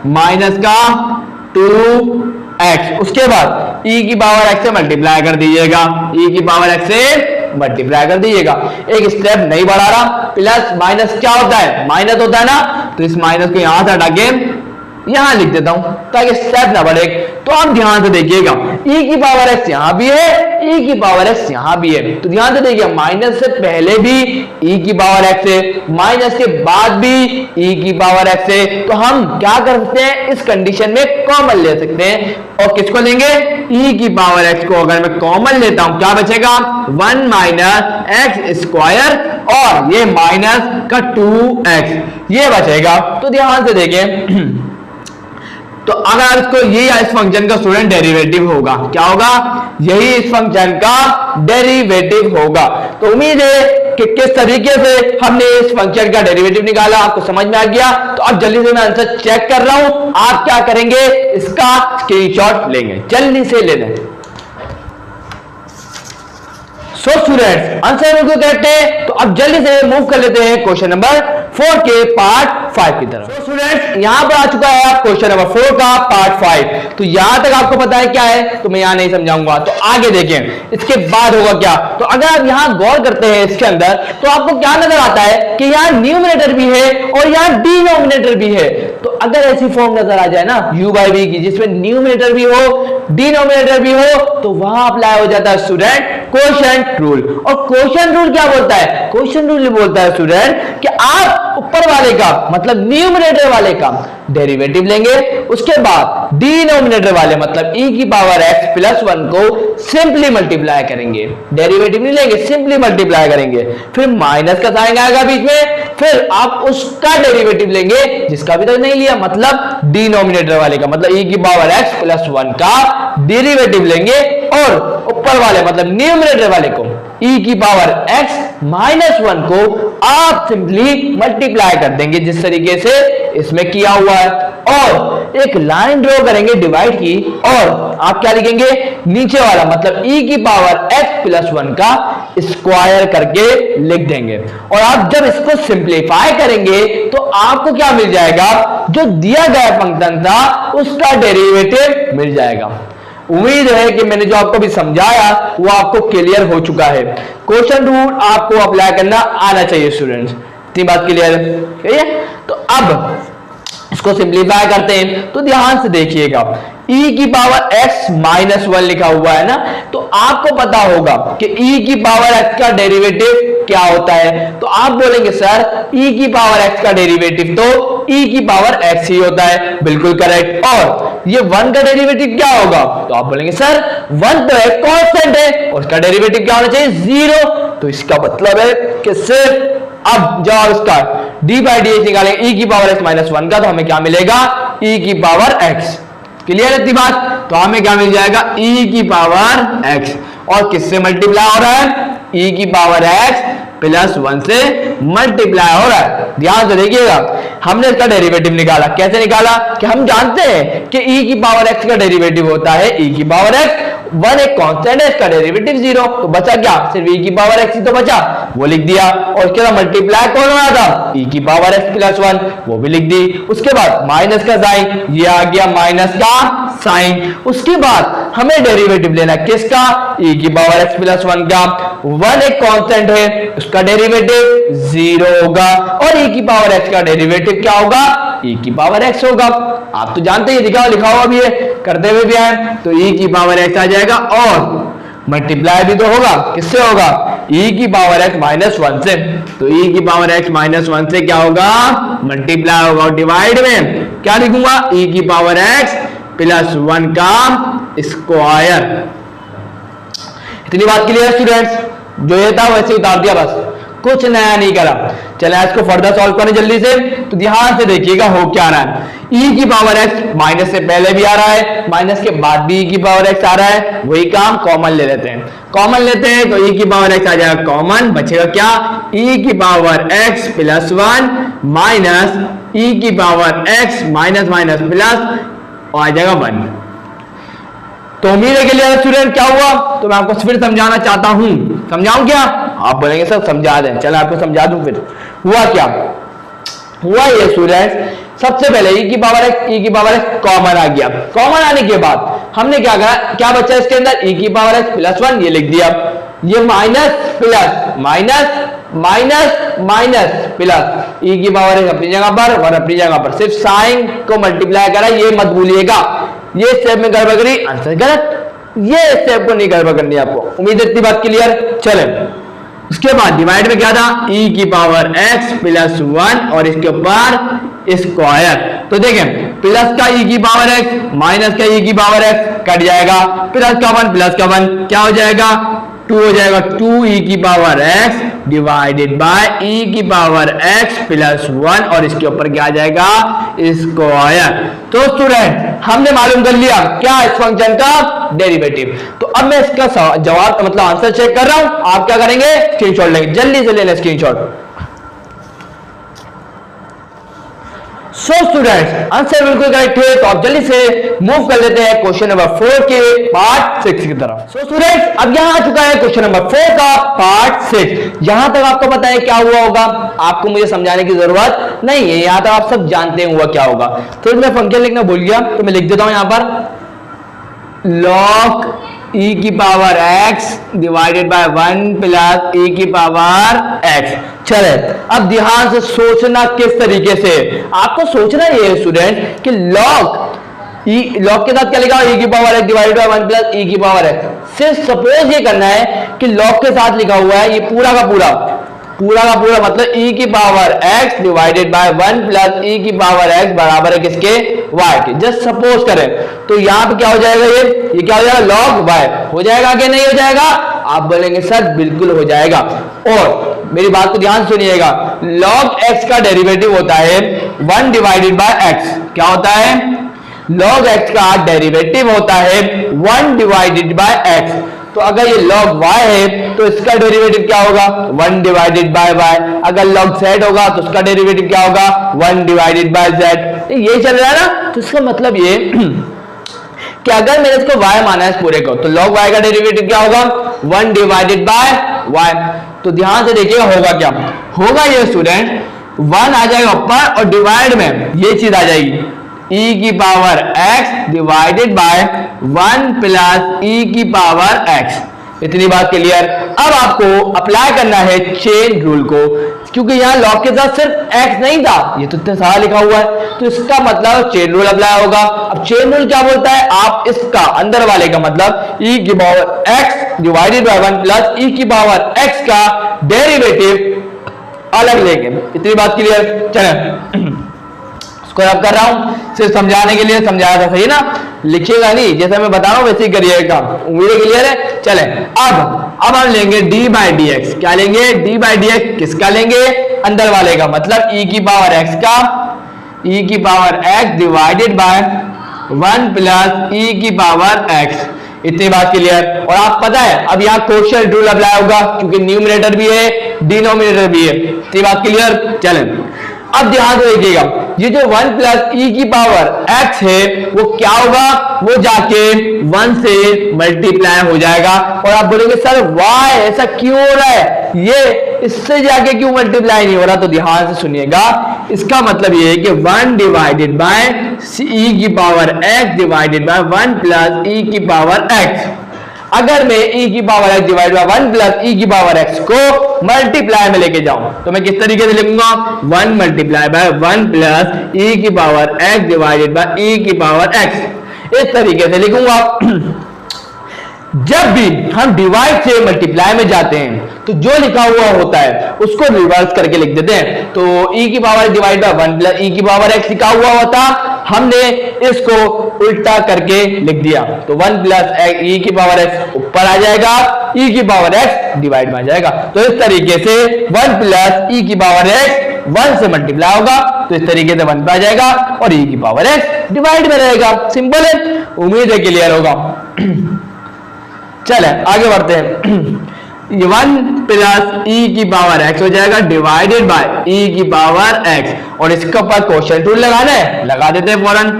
माइनस का 2x। उसके बाद e की पावर x से मल्टीप्लाई कर दीजिएगा, e की पावर x से मल्टीप्लाई कर दीजिएगा, एक स्टेप नहीं बढ़ा रहा। प्लस माइनस क्या होता है, माइनस होता है ना, तो इस माइनस को यहां से हटा के यहां लिख देता हूं ताकि स्टेप ना बढ़े। तो आप ध्यान से देखिएगा, e की पावर x यहां भी है, e की पावर x यहां भी है। तो ध्यान से देखिए, माइनस से पहले भी e की पावर x है, माइनस के बाद भी e की पावर x है। तो हम क्या कर सकते हैं, इस कंडीशन में कॉमन ले सकते हैं। और किसको लेंगे, e की पावर x को अगर मैं कॉमन लेता हूं क्या बचेगा, 1 माइनस एक्स स्क्वायर और ये माइनस का 2x ये बचेगा। तो ध्यान से देखिए, तो अगर इसको यही इस फंक्शन का स्टूडेंट डेरिवेटिव होगा, क्या होगा, यही इस फंक्शन का डेरिवेटिव होगा। तो उम्मीद है कि किस तरीके से हमने इस फंक्शन का डेरिवेटिव निकाला आपको समझ में आ गया। तो अब जल्दी से मैं आंसर चेक कर रहा हूं, आप क्या करेंगे, इसका स्क्रीनशॉट लेंगे, जल्दी से ले लें। सो स्टूडेंट्स आंसर बिल्कुल करेक्ट है। तो अब जल्दी से मूव कर लेते हैं क्वेश्चन नंबर 4 के पार्ट 5 की तरफ। सो स्टूडेंट्स यहां पर आ चुका है क्वेश्चन नंबर 4 का पार्ट 5। तो यहां तक आपको पता है क्या है, तो मैं यहां नहीं समझाऊंगा, तो आगे देखें इसके बाद होगा क्या। तो अगर आप यहां गौर करते हैं इसके अंदर, तो आपको क्या नजर आता है कि यहां न्यूमरेटर भी है और यहां डिनोमिनेटर भी है। तो अगर ऐसी फॉर्म नजर आ जाए ना u बाई v की, जिसमें न्यूमरेटर भी हो डिनोमिनेटर भी हो, तो वहां अप्लाई हो जाता है स्टूडेंट क्वोशंट रूल। और क्वोशंट रूल क्या बोलता है, क्वोशंट रूल बोलता है स्टूडेंट कि आप ऊपर वाले का मतलब न्यूमरेटर वाले का डेरिवेटिव लेंगे, उसके बाद डिनोमिनेटर वाले मतलब e की पावर x प्लस 1 को सिंपली मल्टीप्लाई करेंगे, डेरिवेटिव नहीं लेंगे, सिंपली मल्टीप्लाई करेंगे, फिर माइनस का साइन आएगा बीच में, फिर आप उसका डेरिवेटिव लेंगे जिसका अभी तक नहीं लिया, मतलब डिनोमिनेटर वाले का, मतलब e की पावर x प्लस 1 का डेरिवेटिव लेंगे, और ऊपर वाले मतलब न्यूमरेटर वाले को e की पावर x माइनस 1 को आप सिंपली मल्टीप्लाई कर देंगे जिस तरीके से इसमें किया हुआ है, और एक लाइन ड्रॉ करेंगे डिवाइड की, और आप क्या लिखेंगे नीचे वाला मतलब e की पावर x प्लस 1 का स्क्वायर करके लिख देंगे। और आप जब इसको सिंप्लीफाई करेंगे तो आपको क्या मिल जाएगा, जो दिया गया फंक्शन था उसका डेरिवेटिव मिल जाएगा। उम्मीद है कि मैंने जो आपको भी समझाया वो आपको क्लियर हो चुका है। क्वेश्चन रूल आपको अप्लाई करना आना चाहिए स्टूडेंट्स, इतनी बात क्लियर है। तो अब इसको सिंप्लीफाई करते हैं, तो ध्यान से देखिएगा e की पावर x माइनस 1 लिखा हुआ है ना, तो आपको पता होगा कि e की पावर x का डेरिवेटिव क्या होता है। तो आप बोलेंगे सर e की पावर x का डेरिवेटिव तो e की पावर x ही होता है, बिल्कुल करेक्ट। और ये 1 का डेरिवेटिव क्या होगा, तो आप बोलेंगे सर 1 तो एक कांस्टेंट है और उसका डेरिवेटिव क्या होना चाहिए 0, तो इसका मतलब है कि सिर्फ अब जवाब इसका डी बाई डी एच निकालेंगे e की पावर x माइनस 1 का, तो हमें क्या मिलेगा e की पावर x। क्लियर है बात, तो हमें क्या मिल जाएगा e की पावर x, और किससे मल्टीप्लाई हो रहा है e की पावर x प्लस 1 से मल्टीप्लाई हो रहा है। ध्यान से देखिएगा, हमने इसका डेरिवेटिव निकाला, कैसे निकाला कि हम जानते हैं कि e की पावर x का डेरिवेटिव होता है e की पावर x, 1 एक कांस्टेंट है, इसका डेरिवेटिव 0, तो बचा क्या सिर्फ e की पावर x ही तो बचा, वो लिख दिया। और उसके बाद मल्टीप्लाई कौन हो रहा था e की पावर x प्लस 1, वो भी लिख दी। उसके बाद माइनस का साइन, ये आ गया माइनस का साइन। उसके बाद हमें डेरिवेटिव लेना किसका e की पावर x प्लस 1 का, 1 एक कांस्टेंट है उसका डेरिवेटिव 0 होगा, और e की पावर x का डेरिवेटिव क्या होगा e की पावर x होगा। आप तो जानते ही लिखा हुआ भी है, करते हुए भी आए, तो e की पावर x आ जाएगा, और मल्टीप्लाई भी तो होगा, किससे होगा e की पावर x माइनस 1 से, तो e की पावर x माइनस 1 से क्या होगा मल्टीप्लाई होगा, और डिवाइड में क्या लिखूंगा e की पावर x प्लस 1 का स्क्वायर। इतनी बात क्लियर है स्टूडेंट्स, जो ये था वैसे उतार दिया, बस कुछ नया नहीं करा। चले इसको फर्दर सॉल्व करें जल्दी से, तो ध्यान से देखिएगा हो क्या रहा है। e की पावर x माइनस से पहले भी आ रहा है, माइनस के बाद भी e की पावर x आ रहा है, वही काम कॉमन ले लेते हैं। कॉमन लेते हैं तो e की पावर x आ जाएगा कॉमन, बचेगा क्या e की power x plus 1 minus e की power x minus minus plus, और आ जाएगा 1। तो उम्मीद है के लिए स्टूडेंट क्या हुआ, तो मैं आपको फिर समझाना चाहता हूं, समझाऊं क्या, आप बोलेंगे सर समझा दें, चलो आपको समझा दूं। फिर हुआ क्या, हुआ ये स्टूडेंट, सबसे पहले e की पावर x कॉमन आ गया। कॉमन आने के बाद हमने क्या करा, क्या बचा इसके अंदर e की पावर x प्लस 1, ये लिख दिया, ये minus plus minus minus minus plus, e की पावर x अपनी जगह पर और अपनी जगह पर, सिर्फ साइन को मल्टीप्लाई करा, ये मत भूलिएगा, ये स्टेप में गड़बड़ करी आंसर गलत, ये स्टेप को नहीं गड़बड़ करनी आपको। उम्मीद है इतनी बात क्लियर। चले उसके बाद डिवाइड में क्या था e की पावर x प्लस 1 और इसके ऊपर स्क्वायर, तो देखें प्लस का e की पावर x माइनस का e की पावर x कट जाएगा, प्लस का 1 क्या हो जाएगा 2 हो जाएगा, 2e की power x divided by e की पावर x प्लस 1 और इसके ऊपर क्या आ जाएगा स्क्वायर। तो स्टूडेंट हमने मालूम कर लिया क्या इस फंक्शन का डेरिवेटिव। तो अब मैं इसका जवाब मतलब आंसर चेक कर रहा हूं, आप क्या करेंगे स्क्रीनशॉट लेंगे, जल्दी से ले लें स्क्रीनशॉट। सो स्टूडेंट्स आंसर बिल्कुल करेक्ट है, तो आप जल्दी से मूव कर लेते हैं क्वेश्चन नंबर 4 के पार्ट 6 की तरफ। सो स्टूडेंट्स अब यहां आ चुका है क्वेश्चन नंबर 4 का पार्ट 6। यहां तक आपको पता है क्या हुआ होगा, आपको मुझे समझाने की जरूरत नहीं है, यहां तक आप सब जानते हैं हुआ क्या होगा। तो मैं फंक्शन लिखना भूल गया, तो मैं लिख देता हूं यहां पर log e की power x divided by 1 plus e की पावर x। चले अब ध्यान से सोचना, किस तरीके से आपको सोचना ये है स्टूडेंट कि log के साथ क्या लिखा e की power x divided by 1 plus e की पावर x। सिर्फ सपोज ये करना है कि log के साथ लिखा हुआ है ये पूरा का पूरा मतलब e की power x divided by 1 plus e की पावर x बराबर है किसके y के। जस्ट सपोज करें तो यहां पे क्या हो जाएगा, ये क्या हो जाएगा log y हो जाएगा कि नहीं हो जाएगा, आप बोलेंगे सर बिल्कुल हो जाएगा। और मेरी बात को ध्यान सुनिएगा, log x का डेरिवेटिव होता है 1 डिवाइडेड बाय x। क्या होता है? log x का डेरिवेटिव होता है 1 डिवाइडेड बाय x। तो अगर ये log y है तो इसका डेरिवेटिव क्या होगा? 1 डिवाइडेड बाय y। अगर log z होगा तो उसका डेरिवेटिव क्या होगा? 1 डिवाइडेड बाय z। ये चल रहा है ना। तो इसका मतलब ये कि अगर मैंने इसको y माना है इस पूरे को, तो log y का डेरिवेटिव क्या होगा? 1 डिवाइडेड बाय y। तो ध्यान से देखिएगा होगा क्या होगा। ये स्टूडेंट 1 आ जाएगा ऊपर और डिवाइड में ये चीज आ जाएगी e की power x divided by 1 plus e की पावर x। इतनी बात क्लियर। अब आपको अप्लाई करना है चेन रूल को, क्योंकि यहाँ लॉग के साथ सिर्फ x नहीं था, ये तो इतना सारा लिखा हुआ है, तो इसका मतलब चेन रूल अप्लाई होगा। अब चेन रूल क्या बोलता है? आप इसका अंदर वाले का मतलब e की power x divided by 1 plus e की पावर x का डेरिवेटिव अलग लेंगे। इतनी बात क्लियर। चलें इसको अब कर रहा हूं सिर्फ समझाने के लिए, समझाया था सही ना, लिखिएगा नहीं, जैसा मैं बता रहा हूं वैसे ही करिएगा। उम्मीद क्लियर है। चले अब हम लेंगे d बाई डी एक्स। क्या लेंगे? d by D x. किसका लेंगे? अंदर वाले का, मतलब e की पावर x का, e की power x divided by 1 plus e की पावर x। इतनी बात क्लियर। और आप पता है अब यहाँ कोशेंट रूल अप्लाई होगा, क्योंकि न्यूमरेटर भी है डिनोमिनेटर भी है। इतनी बात क्लियर। चलें अब ध्यान से देखिएगा, ये जो 1 प्लस e की पावर x है वो क्या होगा? वो जाके 1 से मल्टीप्लाई हो जाएगा। और आप बोलेंगे सर वाई ऐसा क्यों हो रहा है, ये इससे जाके क्यों मल्टीप्लाई नहीं हो रहा? तो ध्यान से सुनिएगा, इसका मतलब ये है कि 1 डिवाइडेड बाय e की power x divided by 1 plus e की पावर x। अगर मैं e की power x divide by 1 plus e की पावर x को मल्टीप्लाई में लेके जाऊं तो मैं किस तरीके से लिखूंगा? 1 मल्टीप्लाई बाय 1 प्लस e की power x divided by e की पावर x। इस तरीके से लिखूंगा। जब भी हम डिवाइड से मल्टीप्लाई में जाते हैं तो जो लिखा हुआ होता है उसको रिवर्स करके लिख देते हैं। तो e की power divide by 1 plus e की पावर x लिखा हुआ होता, हमने इसको उल्टा करके लिख दिया, तो 1 प्लस e की पावर x ऊपर आ जाएगा, e की पावर x डिवाइड में आ जाएगा। तो इस तरीके से 1 प्लस e की पावर x 1 से मल्टीप्लाई होगा, तो इस तरीके से 1 पे आ जाएगा और e की पावर x डिवाइड में रहेगा। सिंपल है, उम्मीद है क्लियर होगा। चले आगे बढ़ते हैं। 1 प्लस e की पावर x हो जाएगा डिवाइडेड बाय e की पावर x, और इसके ऊपर क्वोशिएंट रूल लगाना है, लगा देते हैं फौरन।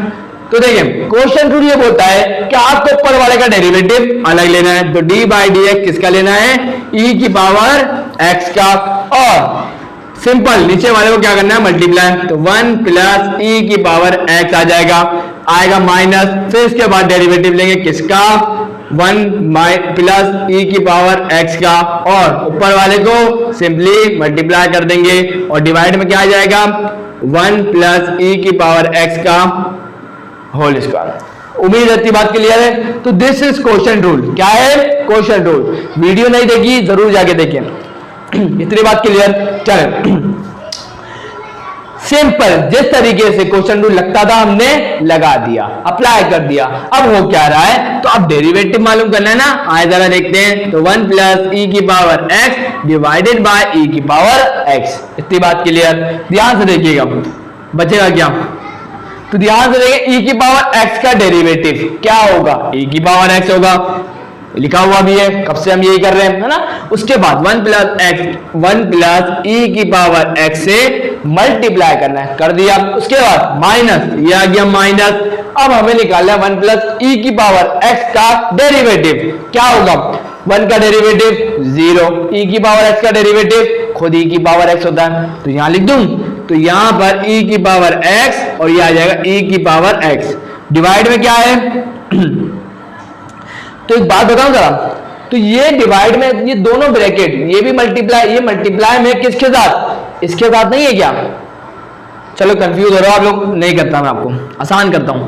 तो देखिए क्वोशिएंट रूल ये बोलता है कि आपको ऊपर वाले का डेरिवेटिव अलग लेना है, तो d बाई डी एक्स किसका लेना है? e की पावर x का, और सिंपल नीचे वाले को क्या करना है? मल्टीप्लाई। तो 1 प्लस e की पावर x आ जाएगा, आएगा माइनस, फिर इसके बाद डेरिवेटिव लेंगे किसका? 1 प्लस e की पावर x का, और ऊपर वाले को सिंपली मल्टीप्लाई कर देंगे और डिवाइड में क्या आ जाएगा? 1 प्लस e की पावर x का होल स्क्वायर। उम्मीद है इतनी बात क्लियर है। तो दिस इज क्वोशिएंट रूल। क्या है? Quotient rule. वीडियो नहीं देखी जरूर जाके देखें। इतनी बात क्लियर। चलें सिंपल जिस तरीके से क्वेश्चन रूल लगता था हमने लगा दिया, अप्लाई कर दिया। अब हो क्या रहा है? तो अब डेरिवेटिव मालूम करना है ना, आए जरा देखते हैं। तो 1 प्लस e की power x divided by e की पावर x। इतनी बात क्लियर। ध्यान से देखिएगा बचेगा क्या? तो ध्यान से देखिए e की पावर x का डेरिवेटिव क्या होगा? e की पावर x होगा, लिखा हुआ भी है, कब से हम यही कर रहे हैं, है ना। उसके बाद 1 प्लस e की पावर x से मल्टीप्लाई करना है, कर दिया। उसके बाद माइनस, ये आ गया माइनस। अब हमें निकालना है 1 प्लस e की पावर x का डेरिवेटिव क्या होगा? 1 का डेरिवेटिव 0, e की पावर x का डेरिवेटिव खुद e की पावर x होता है, तो यहां लिख दूं। तो यहां पर e की पावर x और ये आ जाएगा e की पावर x। डिवाइड में क्या है? तो एक बात बताऊं जरा, तो ये डिवाइड में ये दोनों ब्रैकेट, ये भी मल्टीप्लाई, ये मल्टीप्लाई में किसके साथ? इसके साथ नहीं है क्या? चलो कंफ्यूज हो रहा हो आप लोग, नहीं करता मैं आपको, आसान करता हूं।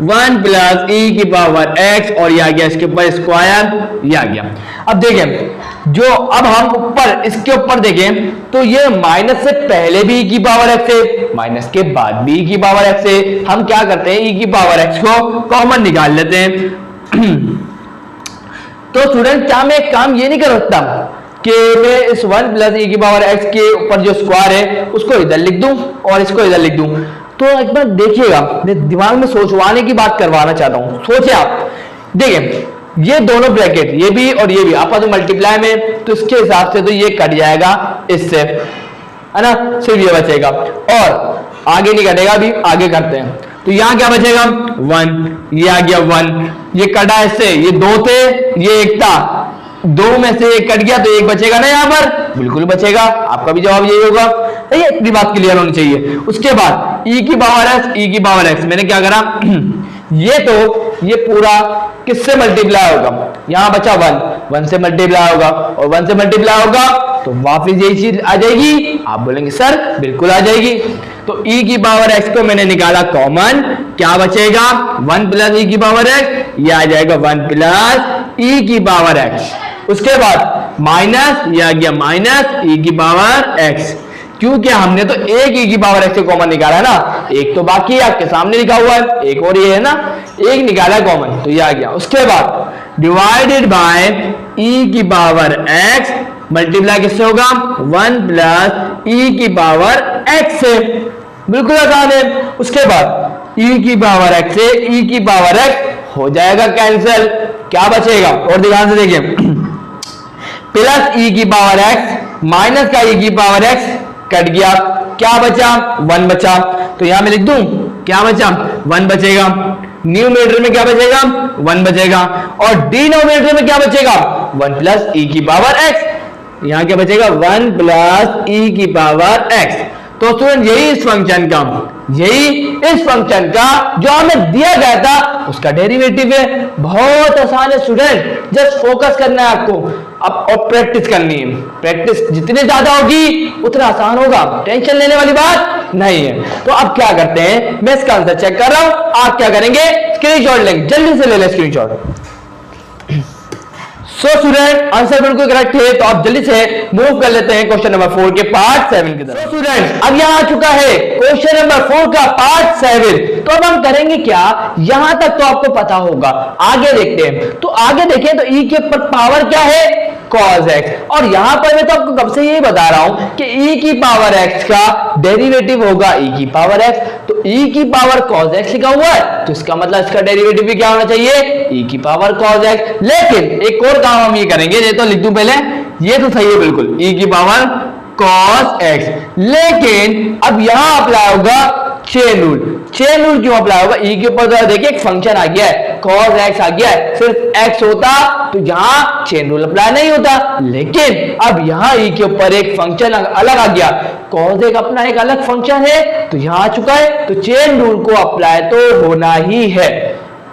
1 प्लस e की पावर x और ये आ गया इसके ऊपर स्क्वायर, ये आ गया। अब देखें जो अब हम ऊपर इसके ऊपर देखें तो ये माइनस से पहले भी e की पावर x है, माइनस के बाद भी e की पावर x है। हम क्या करते हैं? e की पावर x को कॉमन निकाल लेते हैं। तो स्टूडेंट क्या मैं एक काम ये नहीं कर सकता कि मैं इस 1 प्लस ई की पावर एक्स के ऊपर जो स्क्वायर है उसको इधर लिख दूं और इसको इधर लिख दूं? तो एक बार देखिएगा, मैं दिमाग में सोचवाने की बात करवाना चाहता हूं। सोचे आप, देखिए ये दोनों ब्रैकेट, ये भी और ये भी आपका तो मल्टीप्लाई में, तो इसके हिसाब से तो ये कट जाएगा इससे, है ना, सिर्फ ये बचेगा और आगे नहीं कटेगा। अभी आगे करते हैं, तो यहां क्या बचेगा? 1, ये आ गया 1, ये कटा इससे, ये 2 थे, ये 1 था, 2 में से 1 कट गया तो 1 बचेगा ना, यहां पर बिल्कुल बचेगा। आपका भी जवाब यही होगा। ये इतनी बात क्लियर होनी चाहिए। उसके बाद e की पावर x, e की पावर x, मैंने क्या करा ये तो ये पूरा किससे मल्टीप्लाई होगा? यहां बचा 1 से मल्टीप्लाई होगा और 1 से मल्टीप्लाई होगा तो वापस यही चीज आ जाएगी। आप बोलेंगे सर बिल्कुल आ जाएगी। तो e की पावर x को मैंने निकाला कॉमन, क्या बचेगा? 1 प्लस e की पावर x, ये आ जाएगा 1 प्लस e की पावर x। उसके बाद माइनस, ये आ गया माइनस e की पावर x, क्योंकि हमने तो एक e की पावर x से कॉमन निकाला है ना, एक तो बाकी है आपके सामने लिखा हुआ है, एक और ये है ना, एक निकाला कॉमन तो ये आ गया। उसके बाद डिवाइडेड बाय e की पावर x, मल्टीप्लाई किससे होगा? 1 प्लस e की पावर x से, बिल्कुल आसान है। उसके बाद e की पावर x से e की पावर x हो जाएगा कैंसिल, क्या बचेगा? और ध्यान से देखिए, प्लस e की पावर x माइनस का e की पावर x कट गया, क्या बचा? 1 बचा। तो यहां मैं लिख दूं क्या बचा? 1 बचेगा। न्यूमरेटर में क्या बचेगा? 1 बचेगा और डिनोमिनेटर में क्या बचेगा? 1 प्लस e की पावर x। यहां क्या बचेगा? 1 प्लस e की पावर x। तो स्टूडेंट यही इस फंक्शन का जो हमें दिया गया था उसका डेरिवेटिव है। बहुत आसान है स्टूडेंट, जस्ट फोकस करना है आपको अब और प्रैक्टिस करनी है। प्रैक्टिस जितनी ज्यादा होगी उतना आसान होगा, टेंशन लेने वाली बात नहीं है। तो अब क्या करते हैं, मैं इसका आंसर चेक कर रहा हूं, आप क्या करेंगे? स्क्रीनशॉट लेंगे, जल्दी से ले लें स्क्रीनशॉट। सो स्टूडेंट आंसर बिल्कुल करेक्ट है, तो आप जल्दी से मूव कर लेते हैं क्वेश्चन नंबर 4 के पार्ट 7 की तरफ। सो स्टूडेंट अब यहां आ चुका है क्वेश्चन नंबर 4 का पार्ट 7। तो अब हम करेंगे क्या, यहां तक तो आपको पता होगा, आगे देखते हैं। तो आगे देखें तो e के ऊपर पावर क्या है? cos x। और यहां पर मैं तो आपको कब से यही बता रहा हूं कि e की पावर x का डेरिवेटिव होगा e की पावर x। तो e की पावर cos x लिखा हुआ है तो इसका मतलब इसका डेरिवेटिव भी क्या होना चाहिए? e की पावर cos x। लेकिन एक और काम हम ये करेंगे, ये तो लिख दूं पहले, ये तो सही है बिल्कुल, e की पावर cos x। लेकिन अब यहां अप्लाई होगा चेन रूल। चेन रूल क्यों अप्लाई होगा? e के ऊपर तो देखिए एक फंक्शन आ गया है, cos x आ गया है, सिर्फ x होता तो यहां चेन रूल अप्लाई नहीं होता। लेकिन अब यहां e के ऊपर एक फंक्शन अलग आ गया, cos x अपना एक अलग फंक्शन है तो यहां आ चुका है, तो चेन रूल को अप्लाई तो होना ही है।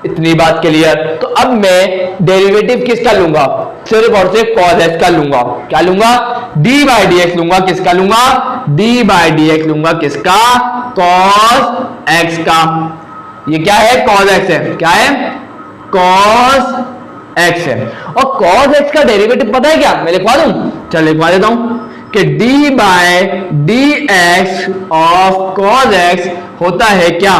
इतनी बात क्लियर। तो अब मैं डेरिवेटिव किसका लूंगा? सिर्फ और सिर्फ cos x का लूंगा। क्या लूंगा? d बाई डी एक्स लूंगा। किसका लूंगा? d बाई डी एक्स लूंगा। किसका? cos x का। ये क्या है? cos x है। क्या है? cos x है। और cos x का डेरिवेटिव पता है क्या? मैं लिखवा दूं? चल लिखवा देता हूं कि d by D x of cos x होता है क्या?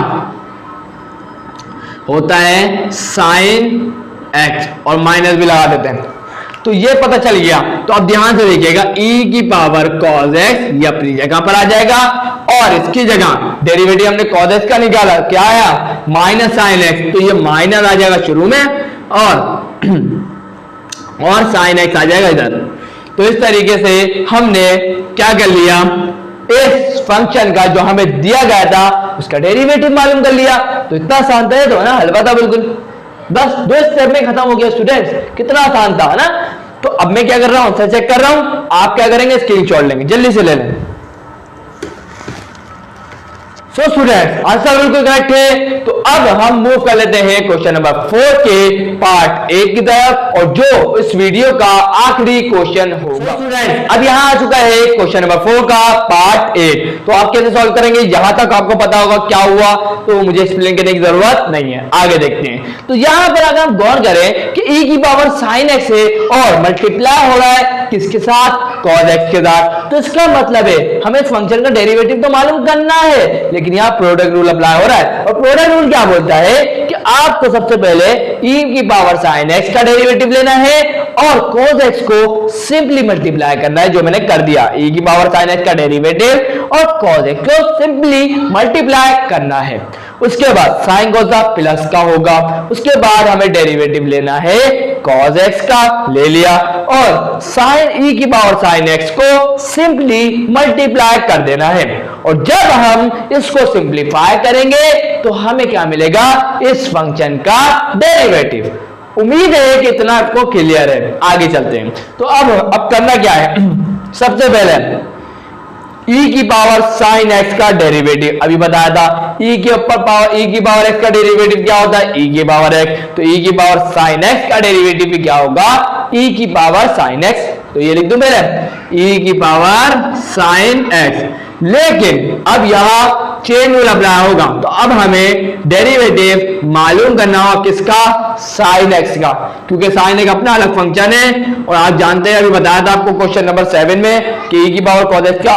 होता है sin x, और माइनस भी लगा देते हैं तो ये पता चल गया। तो अब ध्यान से देखिएगा, e की पावर cos x ये अपनी जगह पर आ जाएगा और इसकी जगह डेरिवेटिव हमने cos x का निकाला, क्या आया? माइनस sin x, तो ये माइनस आ जाएगा शुरू में और sin x आ जाएगा इधर। तो इस तरीके से हमने क्या कर लिया, इस फंक्शन का जो हमें दिया गया था उसका डेरिवेटिव मालूम कर लिया। तो इतना आसान था, तो है ना, हलवा था बिल्कुल, बस 2 स्टेप में खत्म हो गया स्टूडेंट्स। कितना आसान था, है ना। तो अब मैं क्या कर रहा हूं, चेक कर रहा हूं, आप क्या करेंगे? स्क्रीनशॉट लेंगे, जल्दी से ले लें। सो स्टूडेंट्स आंसर बिल्कुल करेक्ट है। तो अब हम मूव कर लेते हैं क्वेश्चन नंबर 4 के पार्ट 1 की तरफ, और जो इस वीडियो का आखिरी क्वेश्चन होगा। स्टूडेंट्स अब यहां आ चुका है क्वेश्चन नंबर 4 का पार्ट 1। तो आप कैसे सॉल्व करेंगे? यहां तक आपको पता होगा क्या हुआ, तो मुझे एक्सप्लेन करने की जरूरत नहीं है, आगे देखते हैं। तो यहां पर अगर हम गौर करें कि e की पावर sin x है और मल्टीप्लाई हो रहा है किसके साथ? cos x के साथ, तो इसका मतलब है हमें इस फंक्शन का डेरिवेटिव तो मालूम करना है, लेकिन यहाँ प्रोडक्ट रूल अप्लाई हो रहा है। और प्रोडक्ट रूल क्या बोलता है कि आपको सबसे पहले e की पावर sin x का डेरिवेटिव लेना है और cos x को सिंपली मल्टीप्लाई करना है, जो मैंने कर दिया। e की पावर sin x का डेरिवेटिव और cos x को सिंपली मल्टीप्लाई करना है। उसके बाद साइन कौन सा प्लस का होगा, उसके बाद हमें डेरिवेटिव लेना है cos x का, ले लिया, और साइन e की पावर sin x को सिंपली मल्टीप्लाई कर देना है। और जब हम इसको सिंप्लीफाई करेंगे तो हमें क्या मिलेगा, इस फंक्शन का डेरिवेटिव। उम्मीद है कि इतना आपको क्लियर है। आगे चलते हैं। तो अब करना क्या है, सबसे पहले e की पावर sin x का डेरिवेटिव अभी बताया था। e के ऊपर पावर e की पावर x का डेरिवेटिव क्या होता है, e की पावर x। तो e की पावर sin x का डेरिवेटिव भी क्या होगा, e की पावर sin x। तो ये लिख दूं पहले e की पावर sin x। लेकिन अब यहां चेन रूल अप्लाई होगा, तो अब हमें डेरिवेटिव मालूम करना होगा किसका, sin x का, क्योंकि sin x अपना अलग फंक्शन है। और आप जानते हैं, अभी बताया था आपको क्वेश्चन नंबर 7 में कि e की पावर cos x का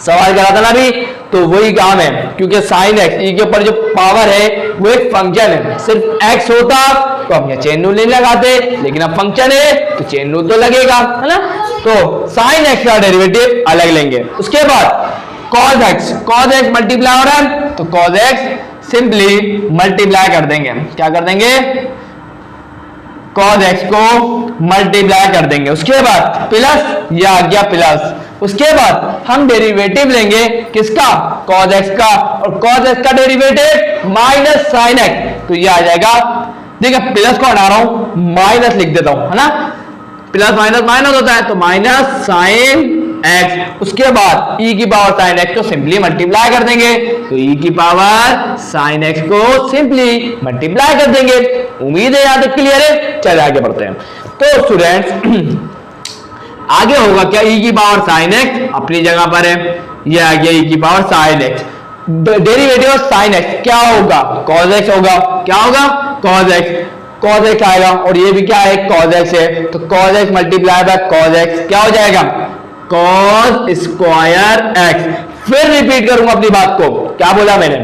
सवाल करा था ना अभी, तो वही काम है। क्योंकि sin x e के ऊपर जो पावर है वो एक फंक्शन है, सिर्फ x होता तो हम यहाँ चेन रूल नहीं लगाते, लेकिन अब फंक्शन है तो चेन रूल तो लगेगा, है ना। तो sin x का डेरिवेटिव अलग लेंगे। उसके बाद cos x मल्टीप्लाई हो रहा है, तो cos x सिंपली मल्टीप्लाई कर देंगे। क्या कर देंगे, cos x को मल्टीप्लाई कर देंगे। उसके बाद प्लस, यह आ गया प्लस। उसके बाद हम डेरिवेटिव लेंगे किसका, cos x का, और cos x का डेरिवेटिव माइनस sin x, तो ये आ जाएगा। देखिए प्लस को हटा रहा हूं, माइनस लिख देता हूं, है ना। प्लस माइनस माइनस होता है, तो माइनस sin x। उसके बाद e की पावर sin x को सिंपली मल्टीप्लाई कर देंगे, तो e की पावर sin x को सिंपली मल्टीप्लाई कर देंगे। उम्मीद है यहां तक क्लियर है। चलिए आगे बढ़ते हैं। तो स्टूडेंट्स आगे होगा क्या, e की पावर sin x अपनी जगह पर है, यह आ गया e की power sin x। Derivative of sin x क्या होगा, cos x होगा। क्या होगा, cos x आएगा, और ये भी क्या है, cos x है। तो cos x multiply by cos x क्या हो जाएगा, cos स्क्वायर x। फिर रिपीट करूंगा अपनी बात को, क्या बोला मैंने,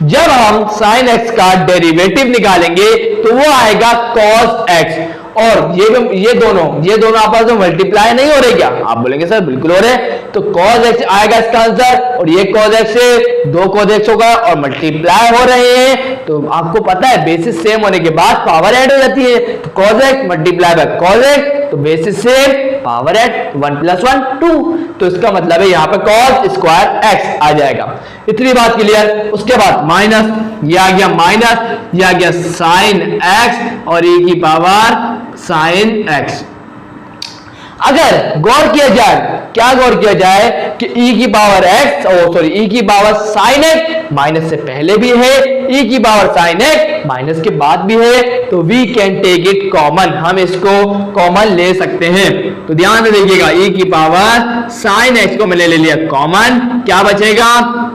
जब हम sin x का डेरिवेटिव निकालेंगे तो वो आएगा cos x। और ये दोनों आपस में मल्टीप्लाई नहीं हो रहे क्या, आप बोलेंगे सर बिल्कुल हो रहे। तो cos x आएगा इसका आंसर, और ये cos x से 2 cos x होगा और मल्टीप्लाई हो रहे हैं। तो आपको पता है बेसिस सेम होने के बाद पावर ऐड हो जाती है। तो cos x multiply by cos x, तो बेसिस सेम, पावर ऐड, 1 + 1 2। तो इसका मतलब है यहाँ पे cos स्क्वायर x आ जाएगा। इतनी बात क्लियर। उसके बाद माइनस, ये आ गया माइनस, ये आ गया sin x और e की पावर sin x। अगर गौर किया जाए, क्या गौर किया जाए कि e की पावर x, e की पावर sin x माइनस से पहले भी है, e की पावर sin x माइनस के बाद भी है, तो we can take it common, हम इसको कॉमन ले सकते हैं। तो ध्यान से देखिएगा, e की पावर sin x को मैंने ले लिया कॉमन, क्या बचेगा,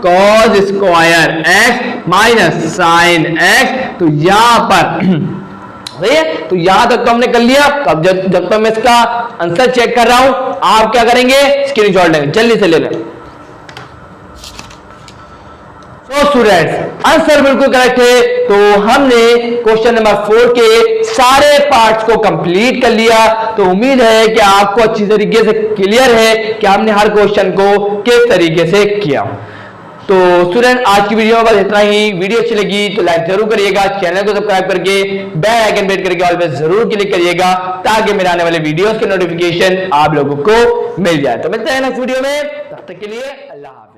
cos square x minus sin x। तो यहां पर तो यहां तक तो हमने कर लिया। अब जब तक मैं इसका आंसर चेक कर रहा हूं, आप क्या करेंगे, स्क्रीनशॉट लेंगे, जल्दी से ले लें। तो स्टूडेंट्स आंसर बिल्कुल करेक्ट है। तो हमने क्वेश्चन नंबर 4 के सारे पार्ट्स को कंप्लीट कर लिया। तो उम्मीद है कि आपको अच्छी तरीके से क्लियर है कि हमने हर क्वेश्चन को किस तरीके से किया। तो स्टूडेंट आज की वीडियो में बस इतना ही। वीडियो अच्छी लगी तो लाइक जरूर करिएगा, चैनल को सब्सक्राइब करके बेल आइकन प्रेस करके ऑल पे जरूर क्लिक करिएगा, ताकि मेरे आने वाले वीडियोस के नोटिफिकेशन आप लोगों को मिल जाए। तो मिलते हैं नेक्स्ट वीडियो में, तब तक के लिए अल्लाह हाफिज़।